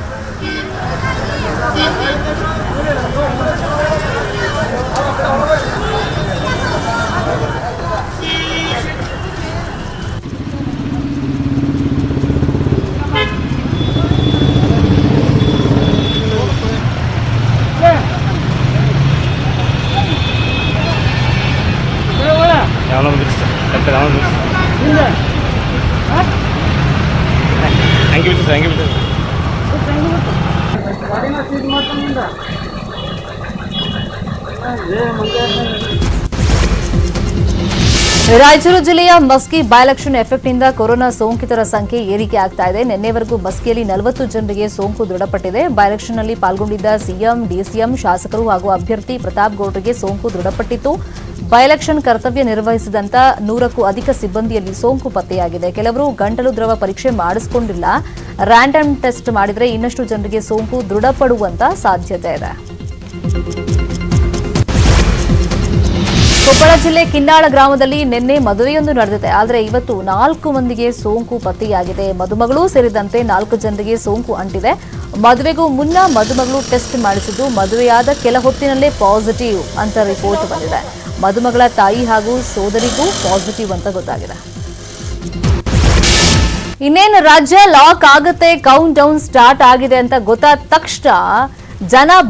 ರಾಯಚೂರು ಜಿಲ್ಲೆಯ ಮಸ್ಕಿ ಬೈ ಎಲೆಕ್ಷನ್ ಎಫೆಕ್ಟ್ನಿಂದ ಕೊರೋನಾ ಸೋಂಕಿತರ ಸಂಖ್ಯೆ ಏರಿಕೆ ಆಗ್ತಾ ಇದೆ. ನಿನ್ನೆವರೆಗೂ ಮಸ್ಕಿಯಲ್ಲಿ 40 ಜನರಿಗೆ ಸೋಂಕು ದೃಢಪಟ್ಟಿದೆ. ಬೈ ಎಲೆಕ್ಷನ್ನಲ್ಲಿ ಪಾಲ್ಗೊಂಡಿದ್ದ ಸಿಎಂ, ಡಿಸಿಎಂ, ಶಾಸಕರು ಹಾಗೂ ಅಭ್ಯರ್ಥಿ ಪ್ರತಾಪ್ ಗೌಡ್ರಿಗೆ ಸೋಂಕು ದೃಢಪಟ್ಟಿತ್ತು. ಬೈ ಎಲೆಕ್ಷನ್ ಕರ್ತವ್ಯ ನಿರ್ವಹಿಸಿದಂತ 100ಕ್ಕೂ ಅಧಿಕ ಸಿಬ್ಬಂದಿಯಲ್ಲಿ ಸೋಂಕು ಪತ್ತೆಯಾಗಿದೆ. ಕೆಲವರು ಗಂಟಲು ದ್ರವ ಪರೀಕ್ಷೆ ಮಾಡಿಸಿಕೊಂಡಿಲ್ಲ. ರ್ಯಾಂಡಮ್ ಟೆಸ್ಟ್ ಮಾಡಿದರೆ ಇನ್ನಷ್ಟು ಜನರಿಗೆ ಸೋಂಕು ದೃಢಪಡುವಂತ ಸಾಧ್ಯತೆ ಇದೆ. ಕೊಪ್ಪಳ ಜಿಲ್ಲೆ ಕಿನ್ನಾಳ ಗ್ರಾಮದಲ್ಲಿ ನಿನ್ನೆ ಮದುವೆಯೊಂದು ನಡೆದಿದೆ. ಆದರೆ ಇವತ್ತು 4 ಮಂದಿಗೆ ಸೋಂಕು ಪತ್ತೆಯಾಗಿದೆ. ಮದುಮಗಳು ಸೇರಿದಂತೆ 4 ಜನರಿಗೆ ಸೋಂಕು ಅಂಟಿದೆ. ಮದುವೆಗೂ ಮುನ್ನ ಮದುಮಗಳು ಟೆಸ್ಟ್ ಮಾಡಿಸಿದ್ದು ಮದುವೆಯಾದ ಕೆಲ ಹೊತ್ತಿನಲ್ಲೇ ಪಾಸಿಟಿವ್ ಅಂತ ರಿಪೋರ್ಟ್ ಬಂದಿದೆ. ಮದುಮಗಳ ತಾಯಿ ಹಾಗೂ ಸೋದರಿಗೂ ಪಾಸಿಟಿವ್ ಅಂತ ಗೊತ್ತಾಗಿದೆ. ಇನ್ನೇನು ರಾಜ್ಯ ಲಾಕ್ ಆಗುತ್ತೆ, ಕೌಂಟ್ ಡೌನ್ ಸ್ಟಾರ್ಟ್ ಆಗಿದೆ ಅಂತ ಗೊತ್ತಾದ ತಕ್ಷಣ ಜನ